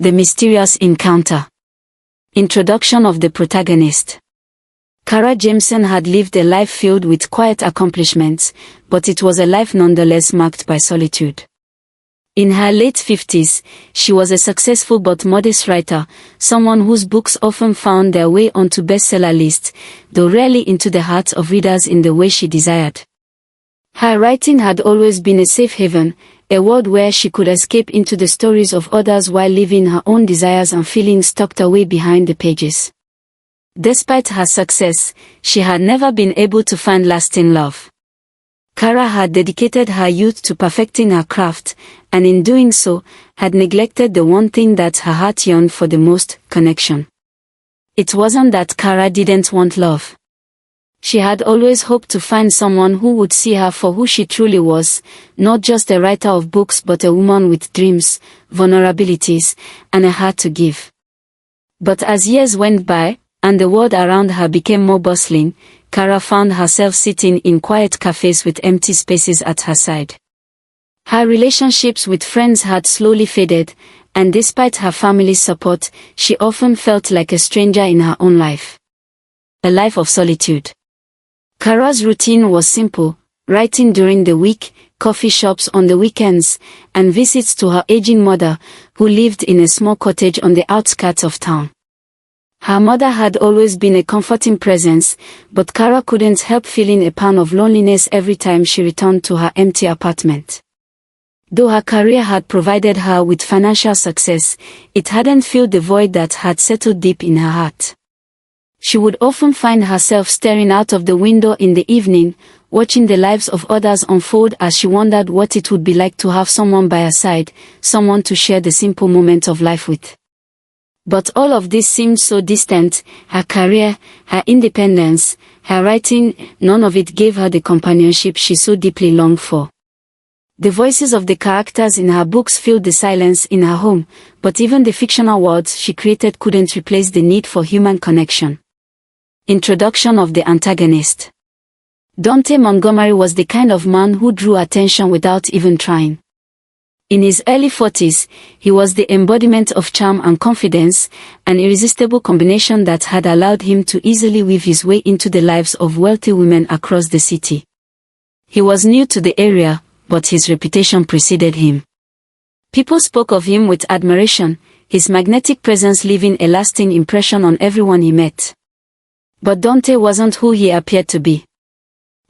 The mysterious encounter. Introduction of the protagonist. Kara Jameson had lived a life filled with quiet accomplishments, but it was a life nonetheless marked by solitude. In her late 50s, she was a successful but modest writer, someone whose books often found their way onto bestseller lists, though rarely into the hearts of readers in the way she desired. Her writing had always been a safe haven, a world where she could escape into the stories of others while leaving her own desires and feelings tucked away behind the pages. Despite her success, she had never been able to find lasting love. Kara had dedicated her youth to perfecting her craft, and in doing so, had neglected the one thing that her heart yearned for the most: connection. It wasn't that Kara didn't want love. She had always hoped to find someone who would see her for who she truly was, not just a writer of books but a woman with dreams, vulnerabilities, and a heart to give. But as years went by, and the world around her became more bustling, Kara found herself sitting in quiet cafes with empty spaces at her side. Her relationships with friends had slowly faded, and despite her family's support, she often felt like a stranger in her own life. A life of solitude. Kara's routine was simple: writing during the week, coffee shops on the weekends, and visits to her aging mother, who lived in a small cottage on the outskirts of town. Her mother had always been a comforting presence, but Kara couldn't help feeling a pang of loneliness every time she returned to her empty apartment. Though her career had provided her with financial success, it hadn't filled the void that had settled deep in her heart. She would often find herself staring out of the window in the evening, watching the lives of others unfold as she wondered what it would be like to have someone by her side, someone to share the simple moments of life with. But all of this seemed so distant: her career, her independence, her writing, none of it gave her the companionship she so deeply longed for. The voices of the characters in her books filled the silence in her home, but even the fictional worlds she created couldn't replace the need for human connection. Introduction of the antagonist. Dante Montgomery was the kind of man who drew attention without even trying. In his early 40s, he was the embodiment of charm and confidence, an irresistible combination that had allowed him to easily weave his way into the lives of wealthy women across the city. He was new to the area, but his reputation preceded him. People spoke of him with admiration, his magnetic presence leaving a lasting impression on everyone he met. But Dante wasn't who he appeared to be.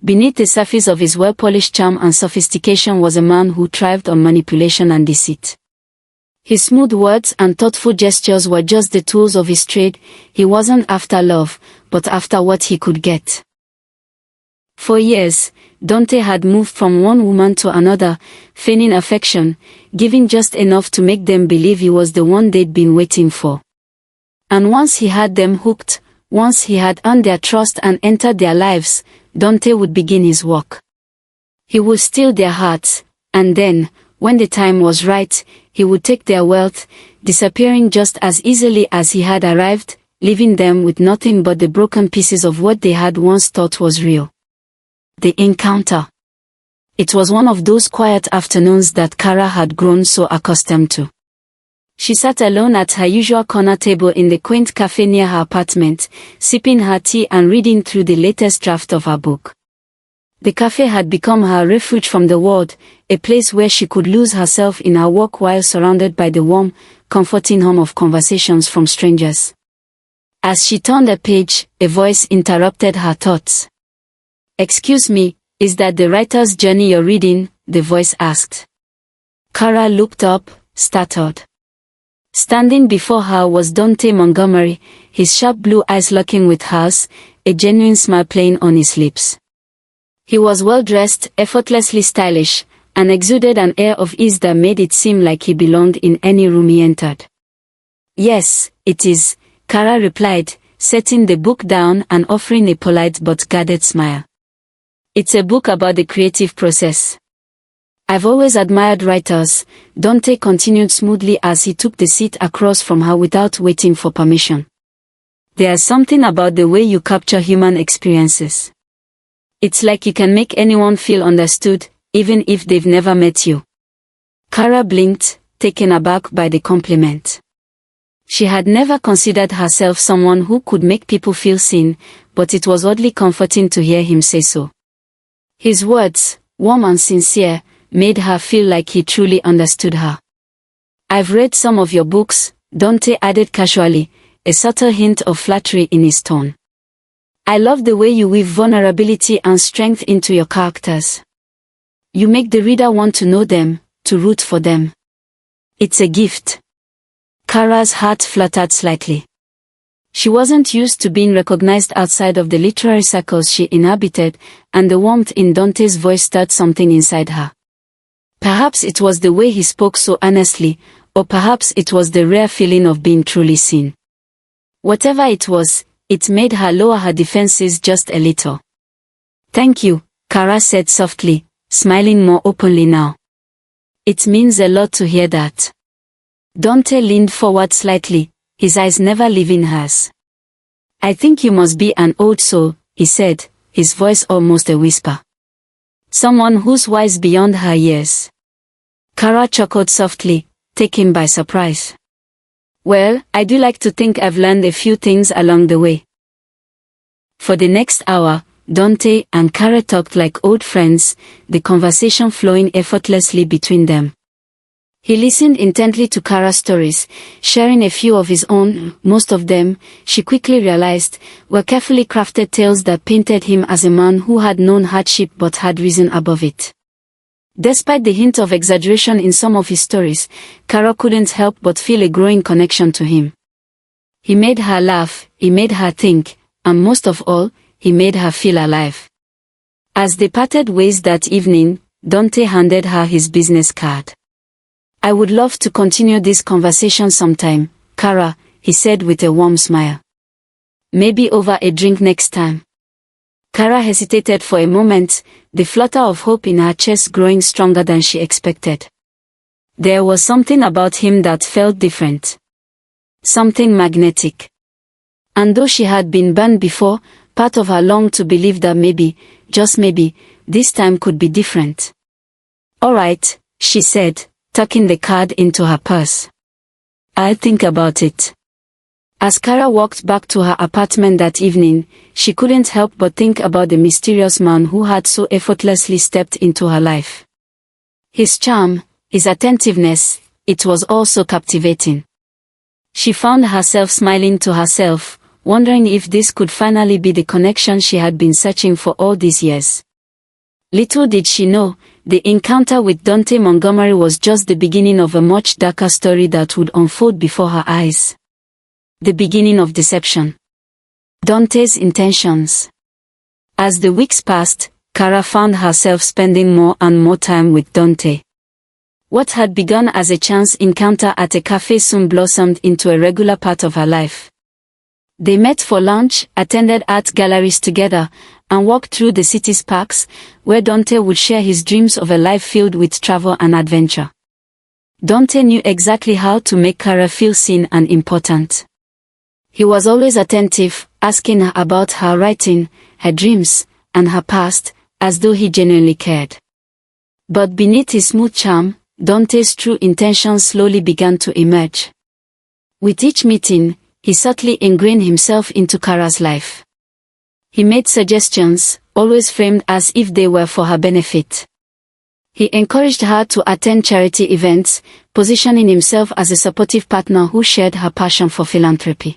Beneath the surface of his well-polished charm and sophistication was a man who thrived on manipulation and deceit. His smooth words and thoughtful gestures were just the tools of his trade. He wasn't after love, but after what he could get. For years, Dante had moved from one woman to another, feigning affection, giving just enough to make them believe he was the one they'd been waiting for. And once he had them hooked, once he had earned their trust and entered their lives, Dante would begin his work. He would steal their hearts, and then, when the time was right, he would take their wealth, disappearing just as easily as he had arrived, leaving them with nothing but the broken pieces of what they had once thought was real. The encounter. It was one of those quiet afternoons that Kara had grown so accustomed to. She sat alone at her usual corner table in the quaint cafe near her apartment, sipping her tea and reading through the latest draft of her book. The cafe had become her refuge from the world, a place where she could lose herself in her work while surrounded by the warm, comforting hum of conversations from strangers. As she turned a page, a voice interrupted her thoughts. "Excuse me, is that the writer's journey you're reading?" the voice asked. Kara looked up, startled. Standing before her was Dante Montgomery, his sharp blue eyes locking with hers, a genuine smile playing on his lips. He was well-dressed, effortlessly stylish, and exuded an air of ease that made it seem like he belonged in any room he entered. "Yes, it is," Kara replied, setting the book down and offering a polite but guarded smile. "It's a book about the creative process. I've always admired writers," Dante continued smoothly as he took the seat across from her without waiting for permission. "There's something about the way you capture human experiences. It's like you can make anyone feel understood, even if they've never met you." Kara blinked, taken aback by the compliment. She had never considered herself someone who could make people feel seen, but it was oddly comforting to hear him say so. His words, warm and sincere, made her feel like he truly understood her. "I've read some of your books," Dante added casually, a subtle hint of flattery in his tone. "I love the way you weave vulnerability and strength into your characters. You make the reader want to know them, to root for them. It's a gift." Kara's heart fluttered slightly. She wasn't used to being recognized outside of the literary circles she inhabited, and the warmth in Dante's voice stirred something inside her. Perhaps it was the way he spoke so honestly, or perhaps it was the rare feeling of being truly seen. Whatever it was, it made her lower her defenses just a little. "Thank you," Kara said softly, smiling more openly now. "It means a lot to hear that." Dante leaned forward slightly, his eyes never leaving hers. "I think you must be an old soul," he said, his voice almost a whisper. "Someone who's wise beyond her years." Kara chuckled softly, taken by surprise. "Well, I do like to think I've learned a few things along the way." For the next hour, Dante and Kara talked like old friends, the conversation flowing effortlessly between them. He listened intently to Kara's stories, sharing a few of his own. Most of them, she quickly realized, were carefully crafted tales that painted him as a man who had known hardship but had risen above it. Despite the hint of exaggeration in some of his stories, Kara couldn't help but feel a growing connection to him. He made her laugh, he made her think, and most of all, he made her feel alive. As they parted ways that evening, Dante handed her his business card. "I would love to continue this conversation sometime, Kara," he said with a warm smile. "Maybe over a drink next time." Kara hesitated for a moment, the flutter of hope in her chest growing stronger than she expected. There was something about him that felt different. Something magnetic. And though she had been burned before, part of her longed to believe that maybe, just maybe, this time could be different. "All right," she said, tucking the card into her purse. "I'll think about it." As Kara walked back to her apartment that evening, she couldn't help but think about the mysterious man who had so effortlessly stepped into her life. His charm, his attentiveness, it was all so captivating. She found herself smiling to herself, wondering if this could finally be the connection she had been searching for all these years. Little did she know, the encounter with Dante Montgomery was just the beginning of a much darker story that would unfold before her eyes. The beginning of deception. Dante's intentions. As the weeks passed, Kara found herself spending more and more time with Dante. What had begun as a chance encounter at a cafe soon blossomed into a regular part of her life. They met for lunch, attended art galleries together, and walked through the city's parks, where Dante would share his dreams of a life filled with travel and adventure. Dante knew exactly how to make Kara feel seen and important. He was always attentive, asking her about her writing, her dreams, and her past, as though he genuinely cared. But beneath his smooth charm, Dante's true intentions slowly began to emerge. With each meeting, he subtly ingrained himself into Kara's life. He made suggestions, always framed as if they were for her benefit. He encouraged her to attend charity events, positioning himself as a supportive partner who shared her passion for philanthropy.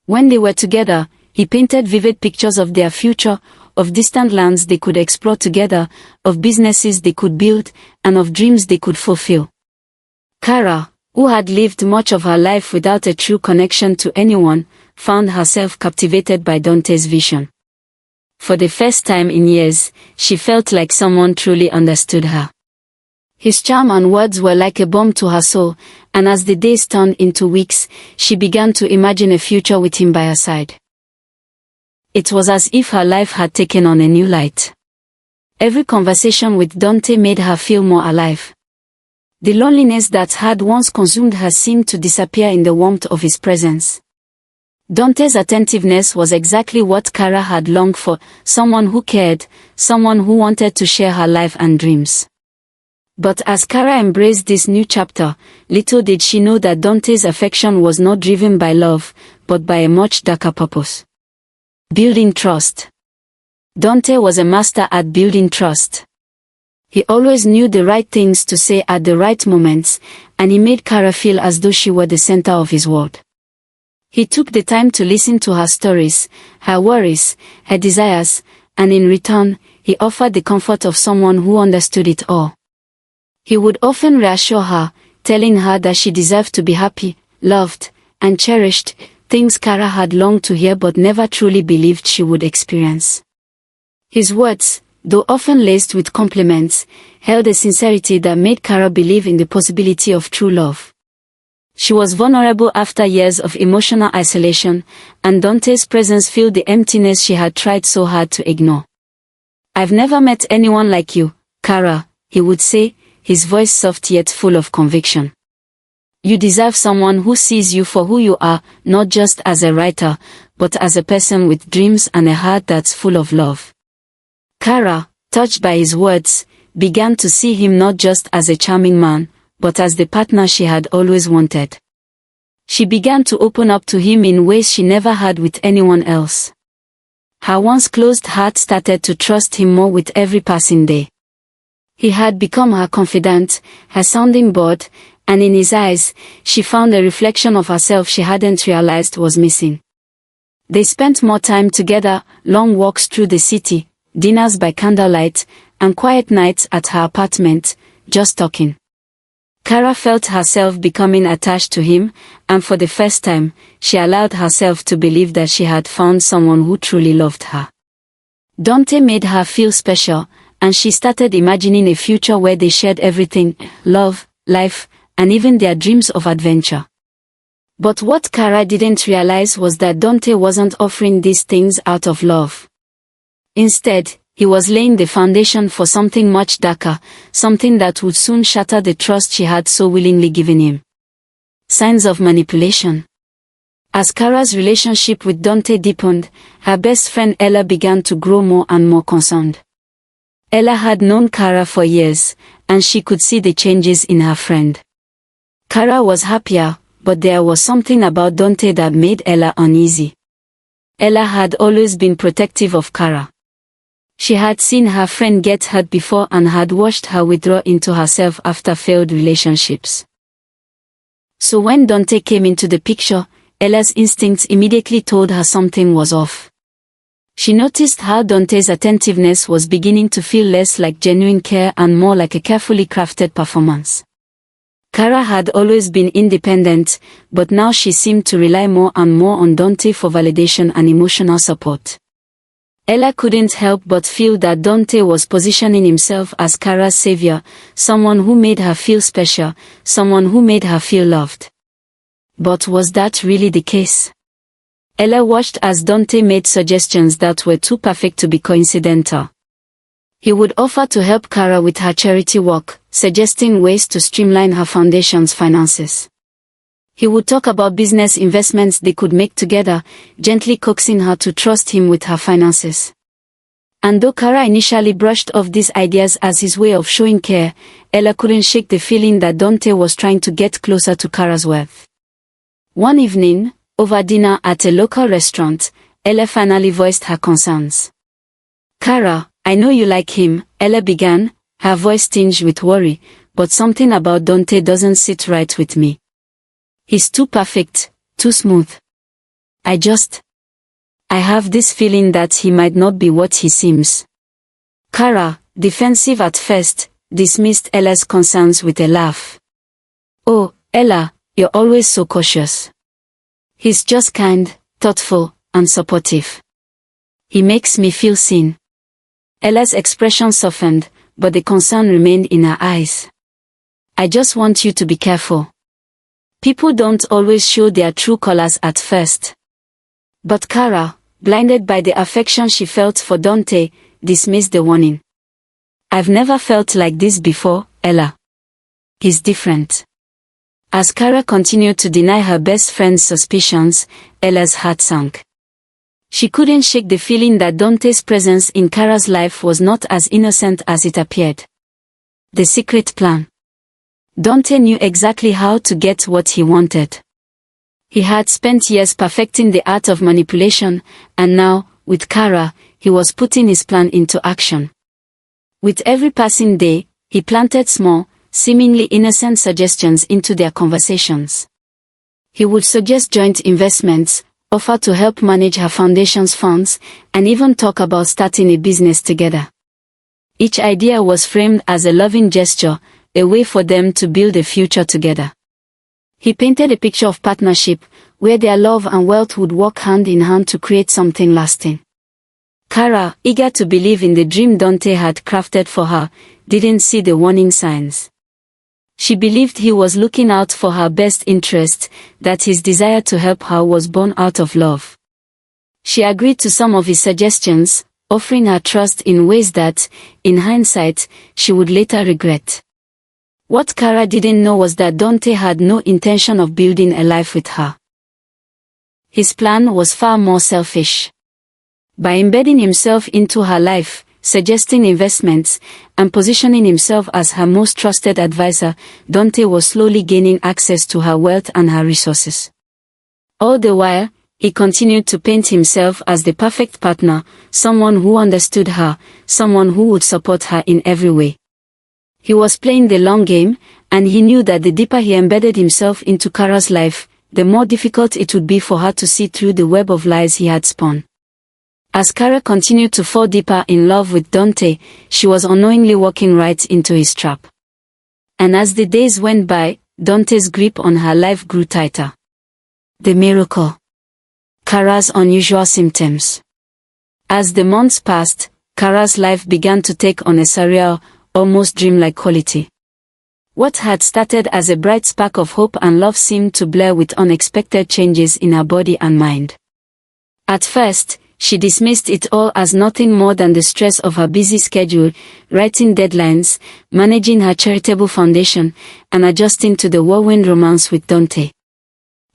When they were together, he painted vivid pictures of their future, of distant lands they could explore together, of businesses they could build, and of dreams they could fulfill. Kara, who had lived much of her life without a true connection to anyone, found herself captivated by Dante's vision. For the first time in years, she felt like someone truly understood her. His charm and words were like a balm to her soul, and as the days turned into weeks, she began to imagine a future with him by her side. It was as if her life had taken on a new light. Every conversation with Dante made her feel more alive. The loneliness that had once consumed her seemed to disappear in the warmth of his presence. Dante's attentiveness was exactly what Kara had longed for, someone who cared, someone who wanted to share her life and dreams. But as Kara embraced this new chapter, little did she know that Dante's affection was not driven by love, but by a much darker purpose. Building trust. Dante was a master at building trust. He always knew the right things to say at the right moments, and he made Kara feel as though she were the center of his world. He took the time to listen to her stories, her worries, her desires, and in return, he offered the comfort of someone who understood it all. He would often reassure her, telling her that she deserved to be happy, loved, and cherished, things Kara had longed to hear but never truly believed she would experience. His words, though often laced with compliments, held a sincerity that made Kara believe in the possibility of true love. She was vulnerable after years of emotional isolation, and Dante's presence filled the emptiness she had tried so hard to ignore. "I've never met anyone like you, Kara," he would say, his voice soft yet full of conviction. "You deserve someone who sees you for who you are, not just as a writer, but as a person with dreams and a heart that's full of love." Kara, touched by his words, began to see him not just as a charming man, but as the partner she had always wanted. She began to open up to him in ways she never had with anyone else. Her once closed heart started to trust him more with every passing day. He had become her confidant, her sounding board, and in his eyes, she found a reflection of herself she hadn't realized was missing. They spent more time together, long walks through the city, dinners by candlelight, and quiet nights at her apartment, just talking. Kara felt herself becoming attached to him, and for the first time, she allowed herself to believe that she had found someone who truly loved her. Dante made her feel special, and she started imagining a future where they shared everything, love, life, and even their dreams of adventure. But what Kara didn't realize was that Dante wasn't offering these things out of love. Instead, he was laying the foundation for something much darker, something that would soon shatter the trust she had so willingly given him. Signs of manipulation. As Kara's relationship with Dante deepened, her best friend Ella began to grow more and more concerned. Ella had known Kara for years, and she could see the changes in her friend. Kara was happier, but there was something about Dante that made Ella uneasy. Ella had always been protective of Kara. She had seen her friend get hurt before and had watched her withdraw into herself after failed relationships. So when Dante came into the picture, Ella's instincts immediately told her something was off. She noticed how Dante's attentiveness was beginning to feel less like genuine care and more like a carefully crafted performance. Kara had always been independent, but now she seemed to rely more and more on Dante for validation and emotional support. Ella couldn't help but feel that Dante was positioning himself as Kara's savior, someone who made her feel special, someone who made her feel loved. But was that really the case? Ella watched as Dante made suggestions that were too perfect to be coincidental. He would offer to help Kara with her charity work, suggesting ways to streamline her foundation's finances. He would talk about business investments they could make together, gently coaxing her to trust him with her finances. And though Kara initially brushed off these ideas as his way of showing care, Ella couldn't shake the feeling that Dante was trying to get closer to Kara's wealth. One evening, over dinner at a local restaurant, Ella finally voiced her concerns. "Kara, I know you like him," Ella began, her voice tinged with worry, "but something about Dante doesn't sit right with me. He's too perfect, too smooth. I have this feeling that he might not be what he seems." Kara, defensive at first, dismissed Ella's concerns with a laugh. "Oh, Ella, you're always so cautious. He's just kind, thoughtful, and supportive. He makes me feel seen." Ella's expression softened, but the concern remained in her eyes. "I just want you to be careful. People don't always show their true colors at first." But Kara, blinded by the affection she felt for Dante, dismissed the warning. "I've never felt like this before, Ella. He's different." As Kara continued to deny her best friend's suspicions, Ella's heart sank. She couldn't shake the feeling that Dante's presence in Kara's life was not as innocent as it appeared. The secret plan. Dante knew exactly how to get what he wanted. He had spent years perfecting the art of manipulation, and now, with Kara, he was putting his plan into action. With every passing day, he planted small, seemingly innocent suggestions into their conversations. He would suggest joint investments, offer to help manage her foundation's funds, and even talk about starting a business together. Each idea was framed as a loving gesture, a way for them to build a future together. He painted a picture of partnership, where their love and wealth would work hand in hand to create something lasting. Kara, eager to believe in the dream Dante had crafted for her, didn't see the warning signs. She believed he was looking out for her best interest, that his desire to help her was born out of love. She agreed to some of his suggestions, offering her trust in ways that, in hindsight, she would later regret. What Kara didn't know was that Dante had no intention of building a life with her. His plan was far more selfish. By embedding himself into her life, suggesting investments, and positioning himself as her most trusted advisor, Dante was slowly gaining access to her wealth and her resources. All the while, he continued to paint himself as the perfect partner, someone who understood her, someone who would support her in every way. He was playing the long game, and he knew that the deeper he embedded himself into Kara's life, the more difficult it would be for her to see through the web of lies he had spun. As Kara continued to fall deeper in love with Dante, she was unknowingly walking right into his trap. And as the days went by, Dante's grip on her life grew tighter. The miracle. Kara's unusual symptoms. As the months passed, Kara's life began to take on a surreal, almost dreamlike quality. What had started as a bright spark of hope and love seemed to blur with unexpected changes in her body and mind. At first, she dismissed it all as nothing more than the stress of her busy schedule, writing deadlines, managing her charitable foundation, and adjusting to the whirlwind romance with Dante.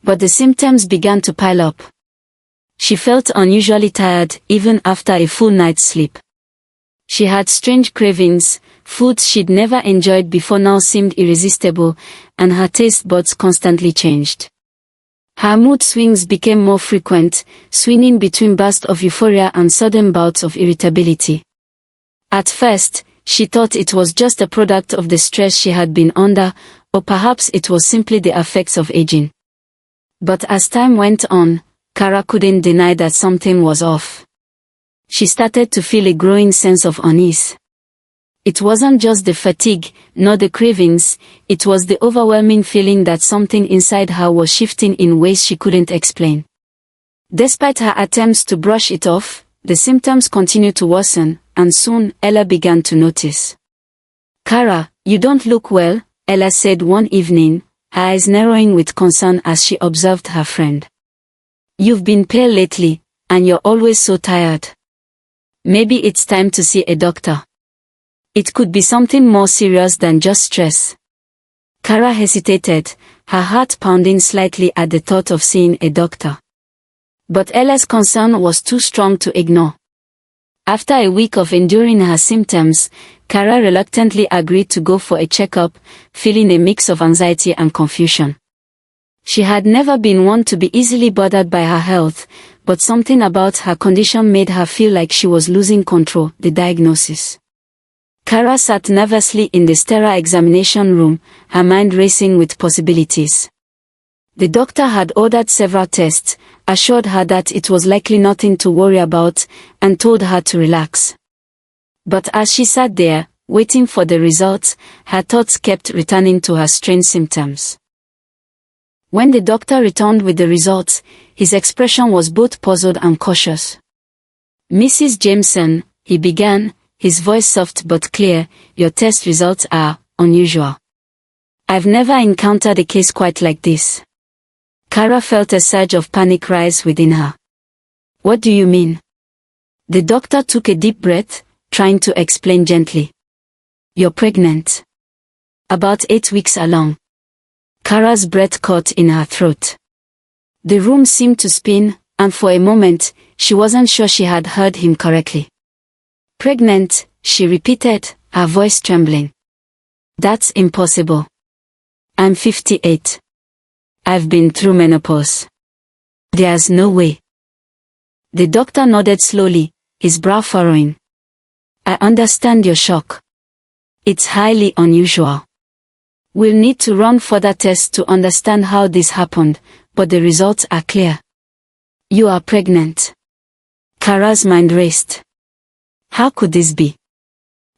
But the symptoms began to pile up. She felt unusually tired even after a full night's sleep. She had strange cravings, foods she'd never enjoyed before now seemed irresistible, and her taste buds constantly changed. Her mood swings became more frequent, swinging between bursts of euphoria and sudden bouts of irritability. At first, she thought it was just a product of the stress she had been under, or perhaps it was simply the effects of aging. But as time went on, Kara couldn't deny that something was off. She started to feel a growing sense of unease. It wasn't just the fatigue, nor the cravings, it was the overwhelming feeling that something inside her was shifting in ways she couldn't explain. Despite her attempts to brush it off, the symptoms continued to worsen, and soon Ella began to notice. "Kara, you don't look well," Ella said one evening, her eyes narrowing with concern as she observed her friend. "You've been pale lately, and you're always so tired. Maybe it's time to see a doctor. It could be something more serious than just stress." Kara hesitated, her heart pounding slightly at the thought of seeing a doctor. But Ella's concern was too strong to ignore. After a week of enduring her symptoms, Kara reluctantly agreed to go for a checkup, feeling a mix of anxiety and confusion. She had never been one to be easily bothered by her health, but something about her condition made her feel like she was losing control. The diagnosis. Kara sat nervously in the sterile examination room, her mind racing with possibilities. The doctor had ordered several tests, assured her that it was likely nothing to worry about, and told her to relax. But as she sat there, waiting for the results, her thoughts kept returning to her strange symptoms. When the doctor returned with the results, his expression was both puzzled and cautious. "Mrs. Jameson," he began, his voice soft but clear, "your test results are unusual. I've never encountered a case quite like this." Kara felt a surge of panic rise within her. "What do you mean?" The doctor took a deep breath, trying to explain gently. "You're pregnant. About 8 weeks along." Kara's breath caught in her throat. The room seemed to spin, and for a moment, she wasn't sure she had heard him correctly. "Pregnant," she repeated, her voice trembling. That's impossible. I'm 58. I've been through menopause. There's no way. The doctor nodded slowly, his brow furrowing. I understand your shock. It's highly unusual. We'll need to run further tests to understand how this happened, but the results are clear. You are pregnant. Kara's mind raced. How could this be?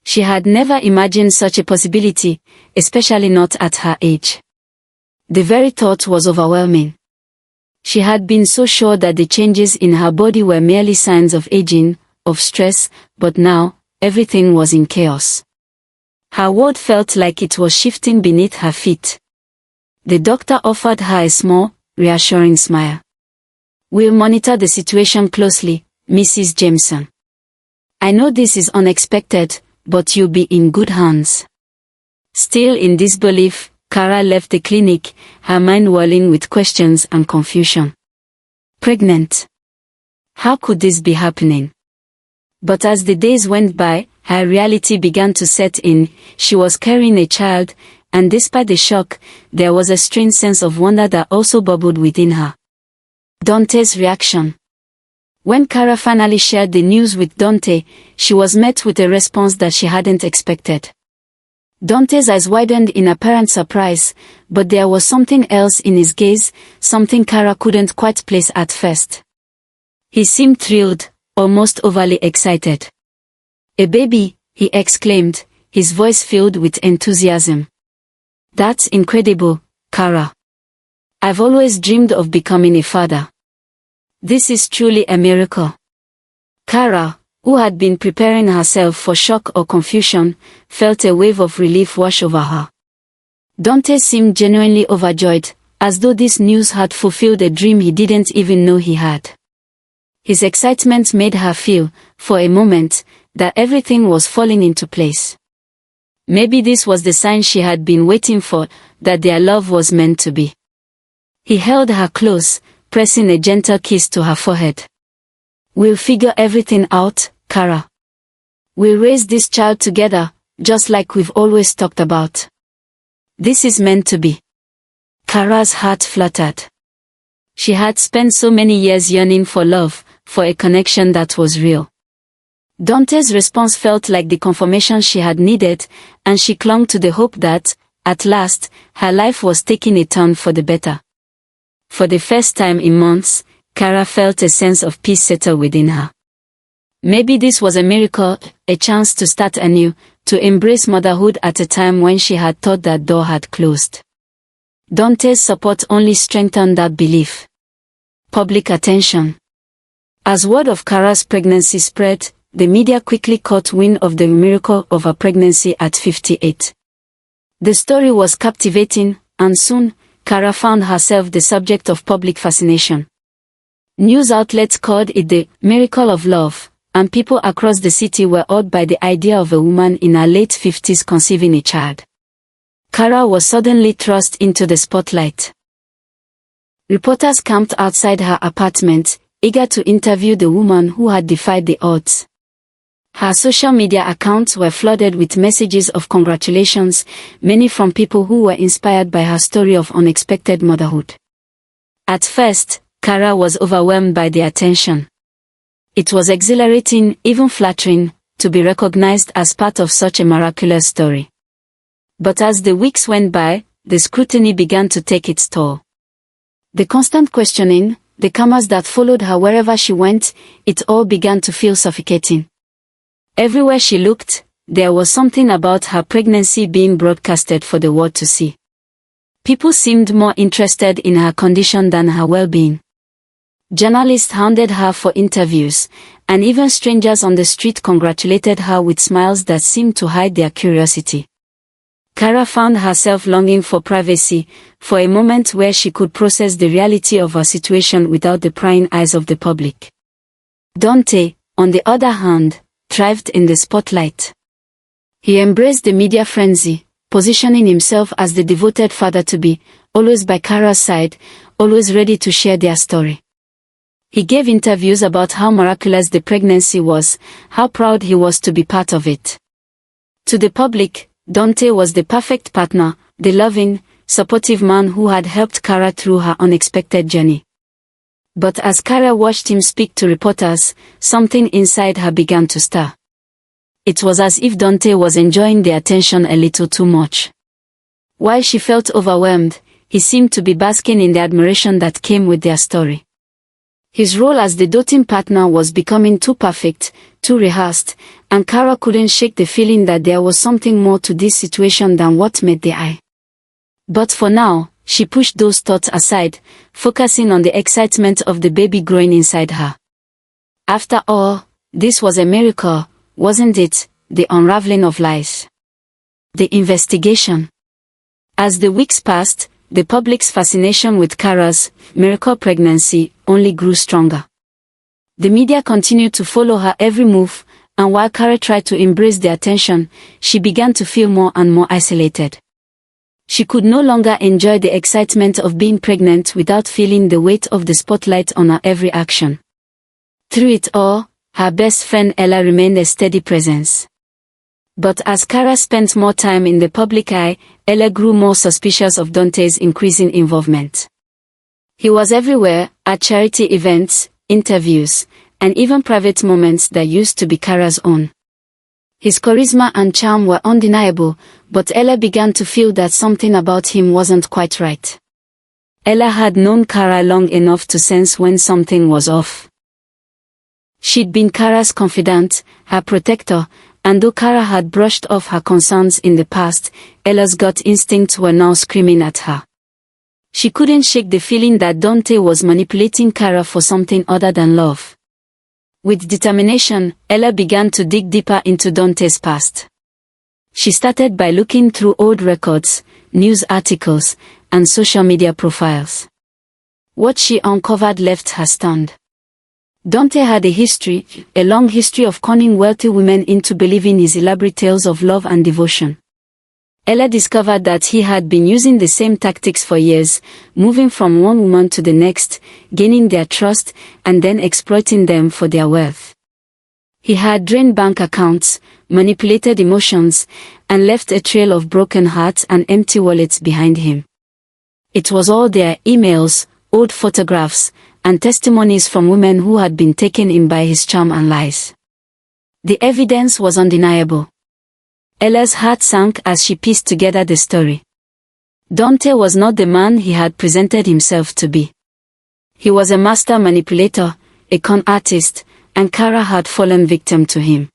She had never imagined such a possibility, especially not at her age. The very thought was overwhelming. She had been so sure that the changes in her body were merely signs of aging, of stress, but now, everything was in chaos. Her world felt like it was shifting beneath her feet. The doctor offered her a small, reassuring smile. We'll monitor the situation closely, Mrs. Jameson. I know this is unexpected, but you'll be in good hands. Still in disbelief, Kara left the clinic, her mind whirling with questions and confusion. Pregnant? How could this be happening? But as the days went by, her reality began to set in. She was carrying a child, and despite the shock, there was a strange sense of wonder that also bubbled within her. Dante's reaction. When Kara finally shared the news with Dante, she was met with a response that she hadn't expected. Dante's eyes widened in apparent surprise, but there was something else in his gaze, something Kara couldn't quite place at first. He seemed thrilled, almost overly excited. A baby, he exclaimed, his voice filled with enthusiasm. That's incredible, Kara. I've always dreamed of becoming a father. This is truly a miracle. Kara, who had been preparing herself for shock or confusion, felt a wave of relief wash over her. Dante seemed genuinely overjoyed, as though this news had fulfilled a dream he didn't even know he had. His excitement made her feel, for a moment, that everything was falling into place. Maybe this was the sign she had been waiting for, that their love was meant to be. He held her close, pressing a gentle kiss to her forehead. We'll figure everything out, Kara. We'll raise this child together, just like we've always talked about. This is meant to be. Kara's heart fluttered. She had spent so many years yearning for love, for a connection that was real. Dante's response felt like the confirmation she had needed, and she clung to the hope that, at last, her life was taking a turn for the better. For the first time in months, Kara felt a sense of peace settle within her. Maybe this was a miracle, a chance to start anew, to embrace motherhood at a time when she had thought that door had closed. Dante's support only strengthened that belief. Public attention. As word of Kara's pregnancy spread, the media quickly caught wind of the miracle of her pregnancy at 58. The story was captivating, and soon, Kara found herself the subject of public fascination. News outlets called it the miracle of love, and people across the city were awed by the idea of a woman in her late 50s conceiving a child. Kara was suddenly thrust into the spotlight. Reporters camped outside her apartment, eager to interview the woman who had defied the odds. Her social media accounts were flooded with messages of congratulations, many from people who were inspired by her story of unexpected motherhood. At first, Kara was overwhelmed by the attention. It was exhilarating, even flattering, to be recognized as part of such a miraculous story. But as the weeks went by, the scrutiny began to take its toll. The constant questioning, the cameras that followed her wherever she went, it all began to feel suffocating. Everywhere she looked, there was something about her pregnancy being broadcasted for the world to see. People seemed more interested in her condition than her well-being. Journalists hounded her for interviews, and even strangers on the street congratulated her with smiles that seemed to hide their curiosity. Kara found herself longing for privacy, for a moment where she could process the reality of her situation without the prying eyes of the public. Dante, on the other hand, thrived in the spotlight. He embraced the media frenzy, positioning himself as the devoted father-to-be, always by Kara's side, always ready to share their story. He gave interviews about how miraculous the pregnancy was, how proud he was to be part of it. To the public, Dante was the perfect partner, the loving, supportive man who had helped Kara through her unexpected journey. But as Kara watched him speak to reporters, something inside her began to stir. It was as if Dante was enjoying the attention a little too much. While she felt overwhelmed, he seemed to be basking in the admiration that came with their story. His role as the doting partner was becoming too perfect, too rehearsed, and Kara couldn't shake the feeling that there was something more to this situation than what met the eye. But for now, she pushed those thoughts aside, focusing on the excitement of the baby growing inside her. After all, this was a miracle, wasn't it? The unraveling of lies. The investigation. As the weeks passed, the public's fascination with Kara's miracle pregnancy only grew stronger. The media continued to follow her every move, and while Kara tried to embrace the attention, she began to feel more and more isolated. She could no longer enjoy the excitement of being pregnant without feeling the weight of the spotlight on her every action. Through it all, her best friend Ella remained a steady presence. But as Kara spent more time in the public eye, Ella grew more suspicious of Dante's increasing involvement. He was everywhere, at charity events, interviews, and even private moments that used to be Kara's own. His charisma and charm were undeniable, but Ella began to feel that something about him wasn't quite right. Ella had known Kara long enough to sense when something was off. She'd been Kara's confidant, her protector, and though Kara had brushed off her concerns in the past, Ella's gut instincts were now screaming at her. She couldn't shake the feeling that Dante was manipulating Kara for something other than love. With determination, Ella began to dig deeper into Dante's past. She started by looking through old records, news articles, and social media profiles. What she uncovered left her stunned. Dante had a long history of conning wealthy women into believing his elaborate tales of love and devotion. Ella discovered that he had been using the same tactics for years, moving from one woman to the next, gaining their trust, and then exploiting them for their wealth. He had drained bank accounts, manipulated emotions, and left a trail of broken hearts and empty wallets behind him. It was all there: emails, old photographs, and testimonies from women who had been taken in by his charm and lies. The evidence was undeniable. Ella's heart sank as she pieced together the story. Dante was not the man he had presented himself to be. He was a master manipulator, a con artist, and Kara had fallen victim to him.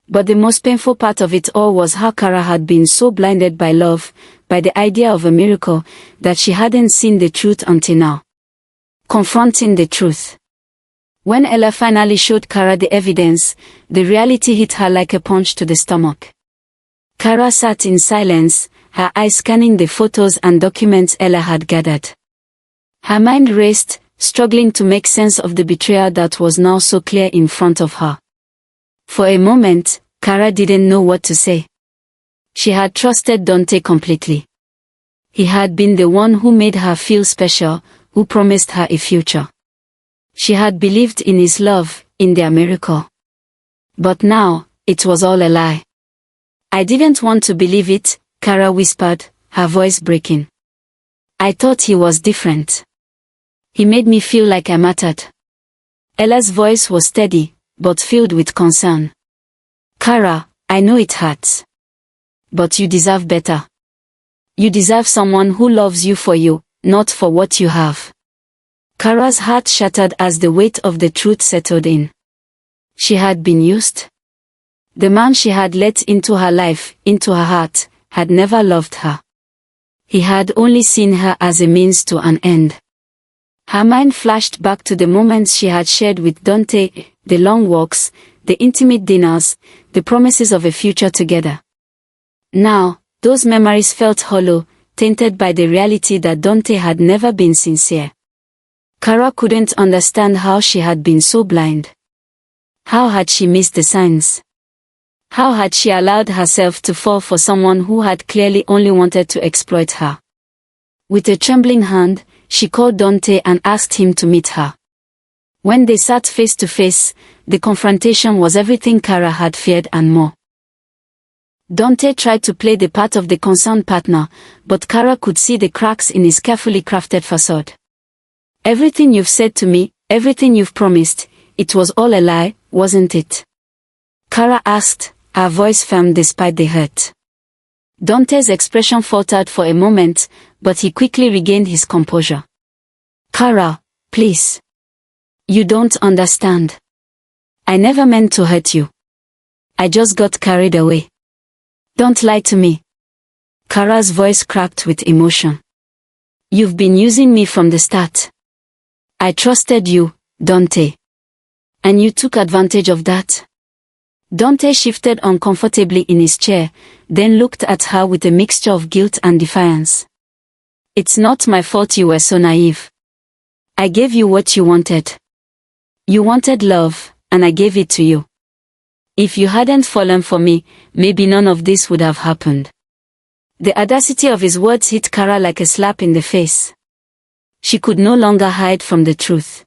But the most painful part of it all was how Kara had been so blinded by love, by the idea of a miracle, that she hadn't seen the truth until now. Confronting the truth. When Ella finally showed Kara the evidence, the reality hit her like a punch to the stomach. Kara sat in silence, her eyes scanning the photos and documents Ella had gathered. Her mind raced, struggling to make sense of the betrayal that was now so clear in front of her. For a moment, Kara didn't know what to say. She had trusted Dante completely. He had been the one who made her feel special, who promised her a future. She had believed in his love, in their miracle. But now, it was all a lie. I didn't want to believe it, Kara whispered, her voice breaking. I thought he was different. He made me feel like I mattered. Ella's voice was steady, but filled with concern. Kara, I know it hurts. But you deserve better. You deserve someone who loves you for you, not for what you have. Kara's heart shattered as the weight of the truth settled in. She had been used. The man she had let into her life, into her heart, had never loved her. He had only seen her as a means to an end. Her mind flashed back to the moments she had shared with Dante, the long walks, the intimate dinners, the promises of a future together. Now, those memories felt hollow, tainted by the reality that Dante had never been sincere. Kara couldn't understand how she had been so blind. How had she missed the signs? How had she allowed herself to fall for someone who had clearly only wanted to exploit her? With a trembling hand, she called Dante and asked him to meet her. When they sat face to face, the confrontation was everything Kara had feared and more. Dante tried to play the part of the concerned partner, but Kara could see the cracks in his carefully crafted facade. Everything you've said to me, everything you've promised, it was all a lie, wasn't it? Kara asked, her voice firm despite the hurt. Dante's expression faltered for a moment, but he quickly regained his composure. Kara, please. You don't understand. I never meant to hurt you. I just got carried away. Don't lie to me. Kara's voice cracked with emotion. You've been using me from the start. I trusted you, Dante. And you took advantage of that. Dante shifted uncomfortably in his chair, then looked at her with a mixture of guilt and defiance. It's not my fault you were so naive. I gave you what you wanted. You wanted love, and I gave it to you. If you hadn't fallen for me, maybe none of this would have happened. The audacity of his words hit Kara like a slap in the face. She could no longer hide from the truth.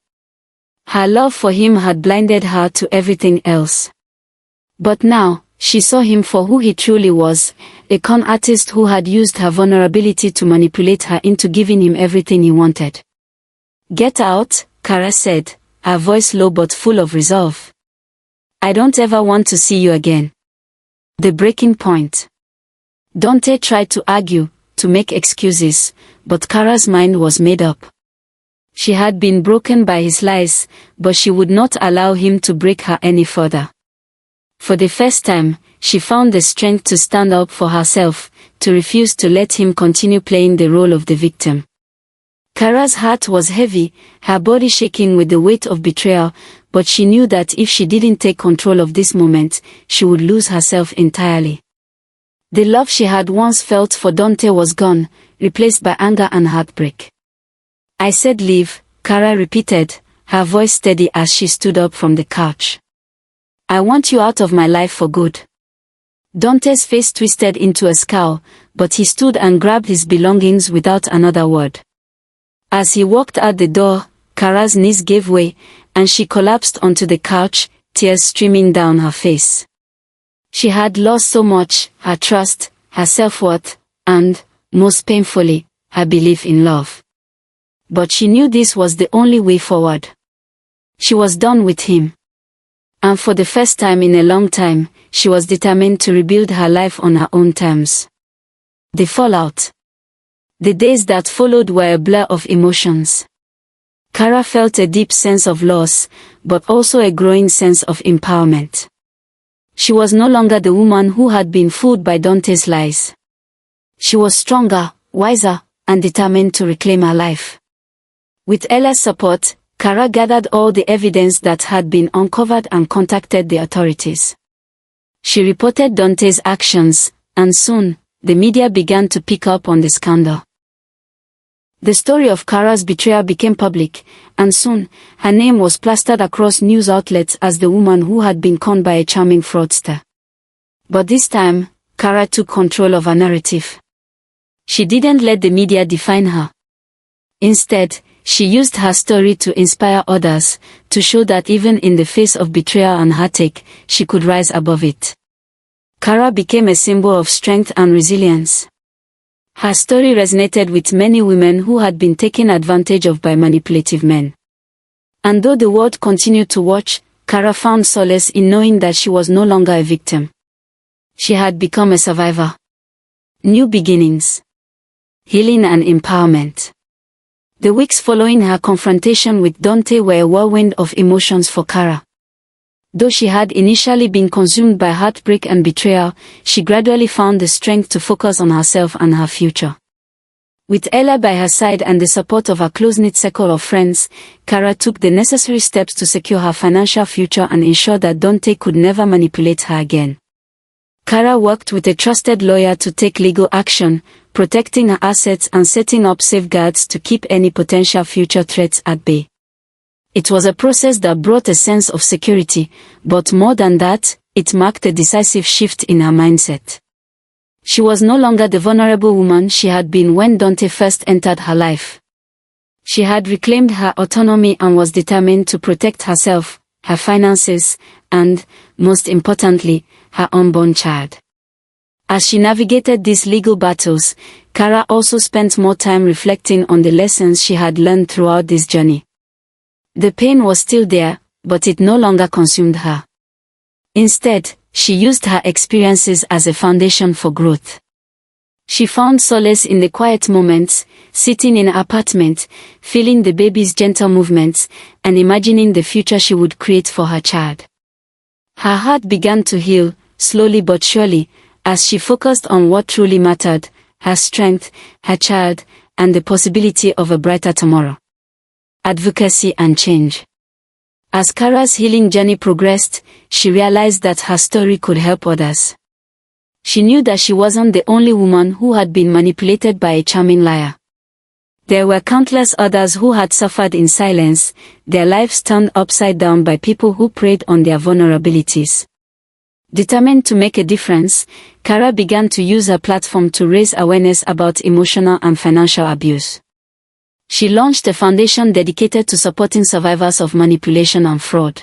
Her love for him had blinded her to everything else. But now, she saw him for who he truly was, a con artist who had used her vulnerability to manipulate her into giving him everything he wanted. Get out, Kara said, her voice low but full of resolve. I don't ever want to see you again. The breaking point. Dante tried to argue, to make excuses, but Kara's mind was made up. She had been broken by his lies, but she would not allow him to break her any further. For the first time, she found the strength to stand up for herself, to refuse to let him continue playing the role of the victim. Kara's heart was heavy, her body shaking with the weight of betrayal, but she knew that if she didn't take control of this moment, she would lose herself entirely. The love she had once felt for Dante was gone, replaced by anger and heartbreak. I said leave, Kara repeated, her voice steady as she stood up from the couch. I want you out of my life for good. Dante's face twisted into a scowl, but he stood and grabbed his belongings without another word. As he walked out the door, Kara's knees gave way, and she collapsed onto the couch, tears streaming down her face. She had lost so much, her trust, her self-worth, and, most painfully, her belief in love. But she knew this was the only way forward. She was done with him. And for the first time in a long time, she was determined to rebuild her life on her own terms. The fallout. The days that followed were a blur of emotions. Kara felt a deep sense of loss, but also a growing sense of empowerment. She was no longer the woman who had been fooled by Dante's lies. She was stronger, wiser, and determined to reclaim her life. With Ella's support, Kara gathered all the evidence that had been uncovered and contacted the authorities. She reported Dante's actions, and soon, the media began to pick up on the scandal. The story of Kara's betrayal became public, and soon, her name was plastered across news outlets as the woman who had been conned by a charming fraudster. But this time, Kara took control of her narrative. She didn't let the media define her. Instead, she used her story to inspire others, to show that even in the face of betrayal and heartache, she could rise above it. Kara became a symbol of strength and resilience. Her story resonated with many women who had been taken advantage of by manipulative men. And though the world continued to watch, Kara found solace in knowing that she was no longer a victim. She had become a survivor. New beginnings. Healing and empowerment. The weeks following her confrontation with Dante were a whirlwind of emotions for Kara. Though she had initially been consumed by heartbreak and betrayal, she gradually found the strength to focus on herself and her future. With Ella by her side and the support of her close-knit circle of friends, Kara took the necessary steps to secure her financial future and ensure that Dante could never manipulate her again. Kara worked with a trusted lawyer to take legal action, protecting her assets and setting up safeguards to keep any potential future threats at bay. It was a process that brought a sense of security, but more than that, it marked a decisive shift in her mindset. She was no longer the vulnerable woman she had been when Dante first entered her life. She had reclaimed her autonomy and was determined to protect herself, her finances, and, most importantly, her unborn child. As she navigated these legal battles, Kara also spent more time reflecting on the lessons she had learned throughout this journey. The pain was still there, but it no longer consumed her. Instead, she used her experiences as a foundation for growth. She found solace in the quiet moments, sitting in her apartment, feeling the baby's gentle movements, and imagining the future she would create for her child. Her heart began to heal, slowly but surely, as she focused on what truly mattered, her strength, her child, and the possibility of a brighter tomorrow. Advocacy and change. As Kara's healing journey progressed, she realized that her story could help others. She knew that she wasn't the only woman who had been manipulated by a charming liar. There were countless others who had suffered in silence, their lives turned upside down by people who preyed on their vulnerabilities. Determined to make a difference, Kara began to use her platform to raise awareness about emotional and financial abuse. She launched a foundation dedicated to supporting survivors of manipulation and fraud.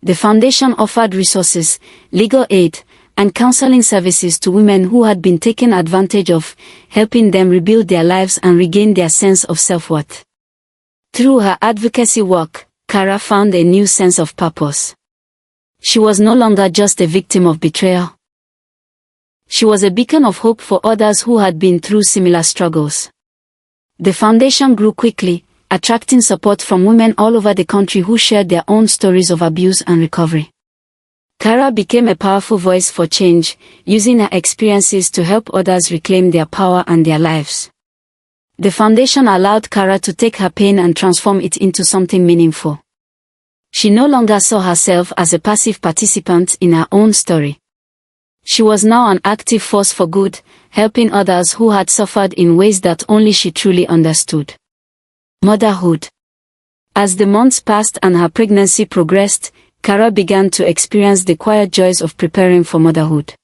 The foundation offered resources, legal aid, and counseling services to women who had been taken advantage of, helping them rebuild their lives and regain their sense of self-worth. Through her advocacy work, Kara found a new sense of purpose. She was no longer just a victim of betrayal. She was a beacon of hope for others who had been through similar struggles. The foundation grew quickly, attracting support from women all over the country who shared their own stories of abuse and recovery. Kara became a powerful voice for change, using her experiences to help others reclaim their power and their lives. The foundation allowed Kara to take her pain and transform it into something meaningful. She no longer saw herself as a passive participant in her own story. She was now an active force for good, helping others who had suffered in ways that only she truly understood. Motherhood. As the months passed and her pregnancy progressed, Kara began to experience the quiet joys of preparing for motherhood.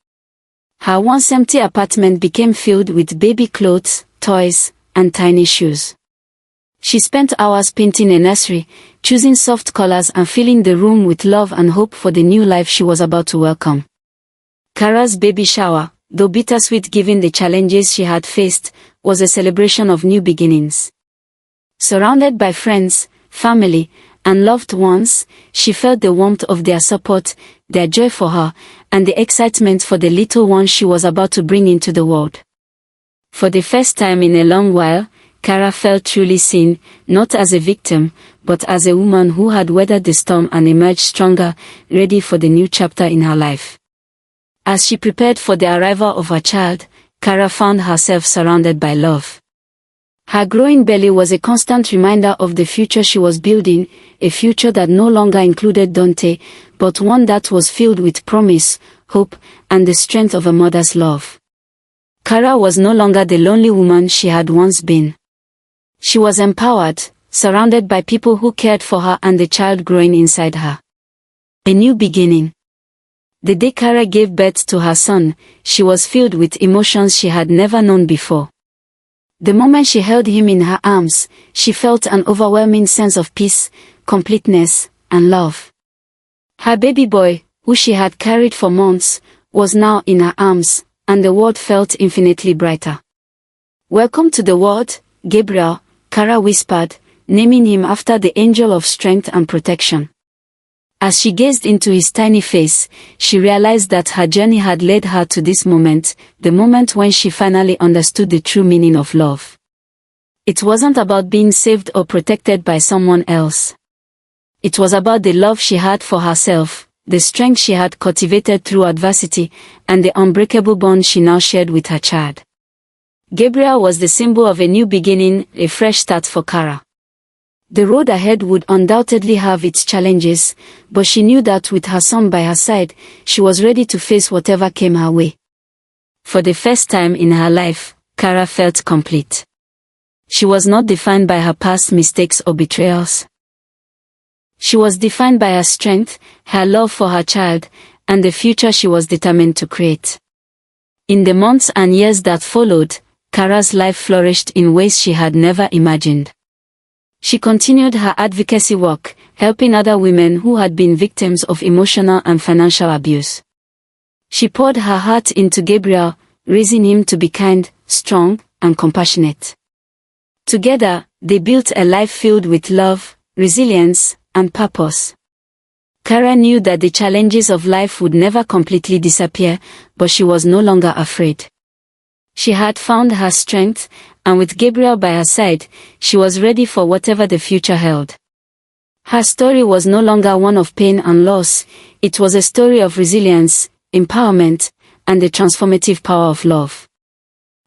Her once empty apartment became filled with baby clothes, toys, and tiny shoes. She spent hours painting a nursery, choosing soft colors and filling the room with love and hope for the new life she was about to welcome. Kara's baby shower, though bittersweet given the challenges she had faced, was a celebration of new beginnings. Surrounded by friends, family, and loved ones, she felt the warmth of their support, their joy for her, and the excitement for the little one she was about to bring into the world. For the first time in a long while, Kara felt truly seen, not as a victim, but as a woman who had weathered the storm and emerged stronger, ready for the new chapter in her life. As she prepared for the arrival of her child, Kara found herself surrounded by love. Her growing belly was a constant reminder of the future she was building, a future that no longer included Dante, but one that was filled with promise, hope, and the strength of a mother's love. Kara was no longer the lonely woman she had once been. She was empowered, surrounded by people who cared for her and the child growing inside her. A new beginning. The day Kara gave birth to her son, she was filled with emotions she had never known before. The moment she held him in her arms, she felt an overwhelming sense of peace, completeness, and love. Her baby boy, who she had carried for months, was now in her arms, and the world felt infinitely brighter. "Welcome to the world, Gabriel," Kara whispered, naming him after the angel of strength and protection. As she gazed into his tiny face, she realized that her journey had led her to this moment, the moment when she finally understood the true meaning of love. It wasn't about being saved or protected by someone else. It was about the love she had for herself, the strength she had cultivated through adversity, and the unbreakable bond she now shared with her child. Gabriel was the symbol of a new beginning, a fresh start for Kara. The road ahead would undoubtedly have its challenges, but she knew that with her son by her side, she was ready to face whatever came her way. For the first time in her life, Kara felt complete. She was not defined by her past mistakes or betrayals. She was defined by her strength, her love for her child, and the future she was determined to create. In the months and years that followed, Kara's life flourished in ways she had never imagined. She continued her advocacy work, helping other women who had been victims of emotional and financial abuse. She poured her heart into Gabriel, raising him to be kind, strong, and compassionate. Together, they built a life filled with love, resilience, and purpose. Kara knew that the challenges of life would never completely disappear, but she was no longer afraid. She had found her strength, and with Gabriel by her side, she was ready for whatever the future held. Her story was no longer one of pain and loss, it was a story of resilience, empowerment, and the transformative power of love.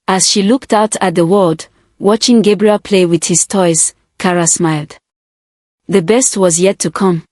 As she looked out at the world, watching Gabriel play with his toys, Kara smiled. The best was yet to come.